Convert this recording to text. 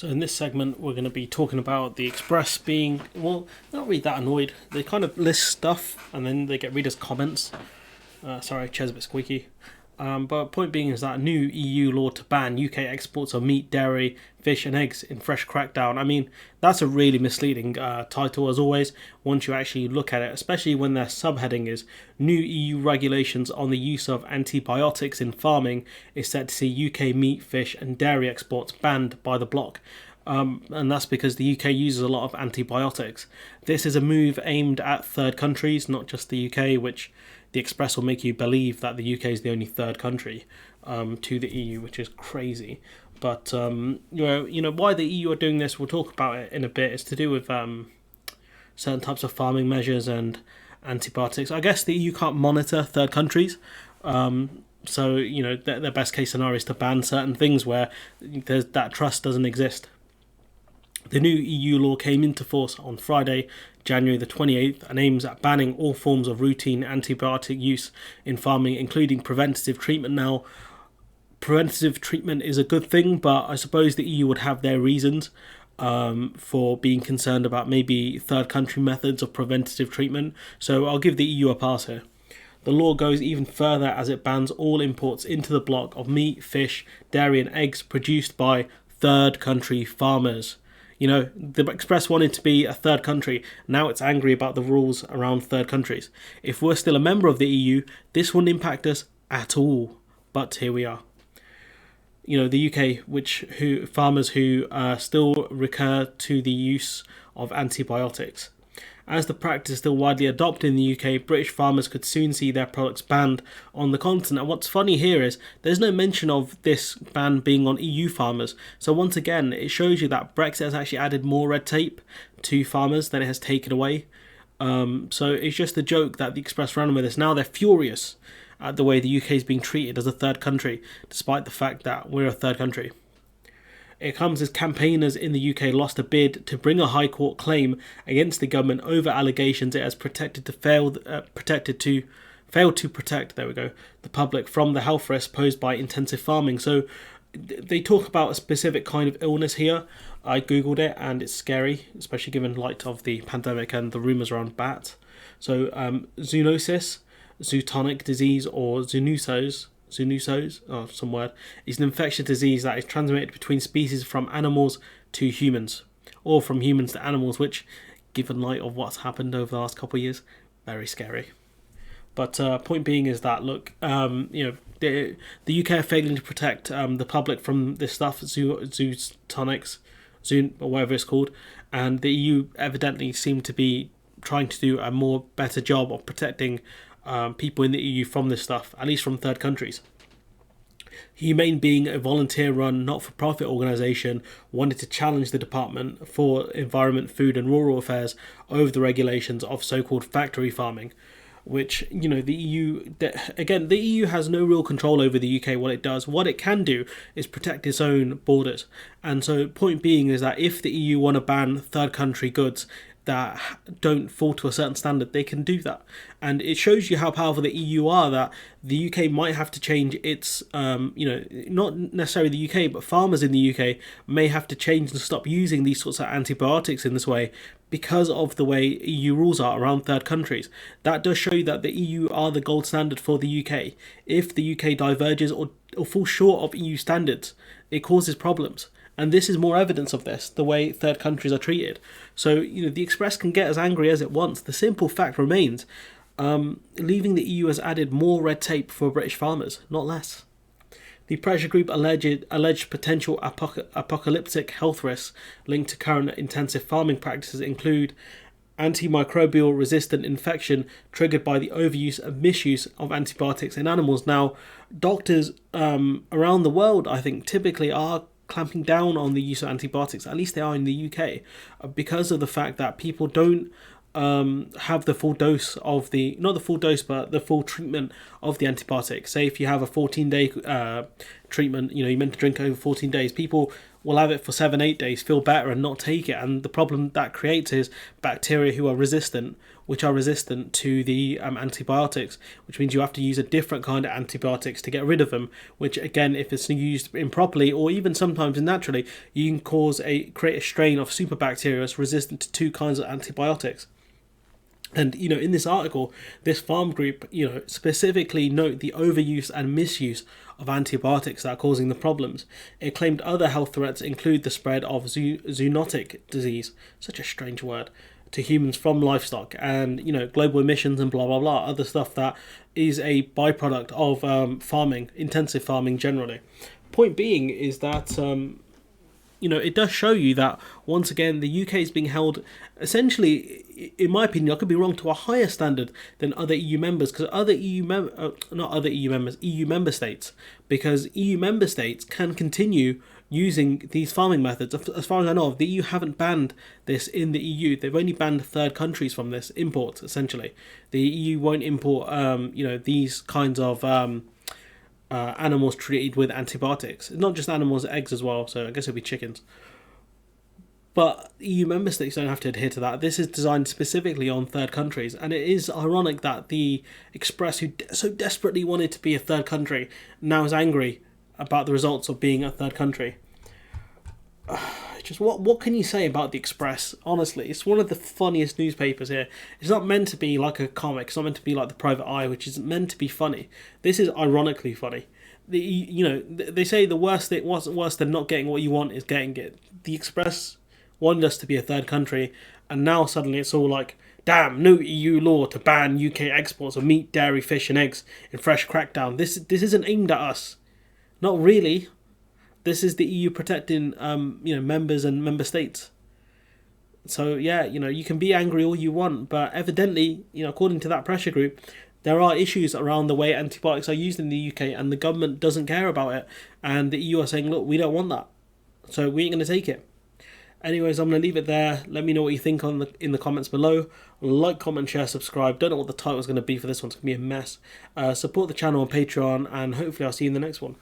So in this segment, we're going to be talking about the Express being, well, not really that annoyed. They kind of list stuff and then they get readers' comments. Sorry, chair's a bit squeaky. But point being is that new EU law to ban UK exports of meat, dairy, fish and eggs in fresh crackdown. I mean, that's a really misleading title as always, once you actually look at it, especially when their subheading is New EU regulations on the use of antibiotics in farming is set to see UK meat, fish and dairy exports banned by the bloc. And that's because the UK uses a lot of antibiotics. This is a move aimed at third countries, not just the UK, which the Express will make you believe that the UK is the only third country to the EU, which is crazy. But why the EU are doing this, we'll talk about it in a bit. It's to do with certain types of farming measures and antibiotics. I guess the EU can't monitor third countries. So their best case scenario is to ban certain things where that trust doesn't exist. The new EU law came into force on Friday, January the 28th, and aims at banning all forms of routine antibiotic use in farming, including preventative treatment. Now, preventative treatment is a good thing, but I suppose the EU would have their reasons for being concerned about maybe third country methods of preventative treatment. So I'll give the EU a pass here. The law goes even further as it bans all imports into the bloc of meat, fish, dairy and eggs produced by third country farmers. The Express wanted to be a third country. Now it's angry about the rules around third countries. If we're still a member of the EU, this wouldn't impact us at all. But here we are. The UK, farmers who still recur to the use of antibiotics. As the practice is still widely adopted in the UK, British farmers could soon see their products banned on the continent. And what's funny here is there's no mention of this ban being on EU farmers. So once again, it shows you that Brexit has actually added more red tape to farmers than it has taken away. So it's just a joke that the Express ran with this. Now they're furious at the way the UK is being treated as a third country, despite the fact that we're a third country. It comes as campaigners in the UK lost a bid to bring a High Court claim against the government over allegations it has failed to protect the public from the health risks posed by intensive farming. So they talk about a specific kind of illness here. I googled it and it's scary, especially given light of the pandemic and the rumours around bats. So zoonosis, zootonic disease or zoonoses, is an infectious disease that is transmitted between species from animals to humans, or from humans to animals, which, given light of what's happened over the last couple of years, very scary. But point being is that, look, the UK are failing to protect the public from this stuff, zootonics, or whatever it's called, and the EU evidently seem to be trying to do a better job of protecting people in the EU from this stuff, at least from third countries. Humane, being a volunteer-run, not-for-profit organisation, wanted to challenge the Department for Environment, Food and Rural Affairs over the regulations of so-called factory farming, which, the EU has no real control over the UK. What it can do is protect its own borders. And so point being is that if the EU want to ban third country goods that don't fall to a certain standard, they can do that. And it shows you how powerful the EU are, that the UK might have to change its, not necessarily the UK, but farmers in the UK may have to change and stop using these sorts of antibiotics in this way because of the way EU rules are around third countries. That does show you that the EU are the gold standard for the UK. If the UK diverges or falls short of EU standards, it causes problems. And this is more evidence of this, the way third countries are treated. So, the Express can get as angry as it wants. The simple fact remains, leaving the EU has added more red tape for British farmers, not less. The pressure group alleged potential apocalyptic health risks linked to current intensive farming practices include antimicrobial resistant infection triggered by the overuse and misuse of antibiotics in animals. Now, doctors around the world, I think, typically are clamping down on the use of antibiotics, at least they are in the UK, because of the fact that people don't have the full dose of not the full dose, but the full treatment of the antibiotic. Say if you have a 14-day treatment, you're meant to drink over 14 days, people will have it for 7-8 days, feel better, and not take it. And the problem that creates is bacteria who are resistant, which are resistant to the antibiotics, which means you have to use a different kind of antibiotics to get rid of them, which again, if it's used improperly or even sometimes naturally, you can create a strain of superbacteria resistant to two kinds of antibiotics. And, in this article, this farm group, specifically note the overuse and misuse of antibiotics that are causing the problems. It claimed other health threats include the spread of zoonotic disease, such a strange word, to humans from livestock, and, global emissions and blah, blah, blah, other stuff that is a byproduct of farming, intensive farming generally. Point being is that it does show you that, once again, the UK is being held, essentially, in my opinion, I could be wrong, to a higher standard than other EU members, because EU member states, because EU member states can continue using these farming methods. As far as I know, the EU haven't banned this in the EU. They've only banned third countries from this, imports, essentially. The EU won't import, these kinds of animals treated with antibiotics. It's not just animals, eggs as well, so I guess it'll be chickens. But EU member states don't have to adhere to that. This is designed specifically on third countries, and it is ironic that the Express, who so desperately wanted to be a third country, now is angry about the results of being a third country. Just what can you say about the Express? Honestly, it's one of the funniest newspapers here. It's not meant to be like a comic. It's not meant to be like the Private Eye, which is meant to be funny. This is ironically funny. They say the worst thing, what's worse than not getting what you want is getting it. The Express wanted us to be a third country, and now suddenly it's all like, damn, new EU law to ban UK exports of meat, dairy, fish and eggs in fresh crackdown. This isn't aimed at us. Not really. This is the EU protecting, members and member states. So, yeah, you can be angry all you want, but evidently, according to that pressure group, there are issues around the way antibiotics are used in the UK, and the government doesn't care about it. And the EU are saying, look, we don't want that, so we ain't going to take it. Anyways, I'm going to leave it there. Let me know what you think in the comments below. Like, comment, share, subscribe. Don't know what the title is going to be for this one. It's going to be a mess. Support the channel on Patreon, and hopefully I'll see you in the next one.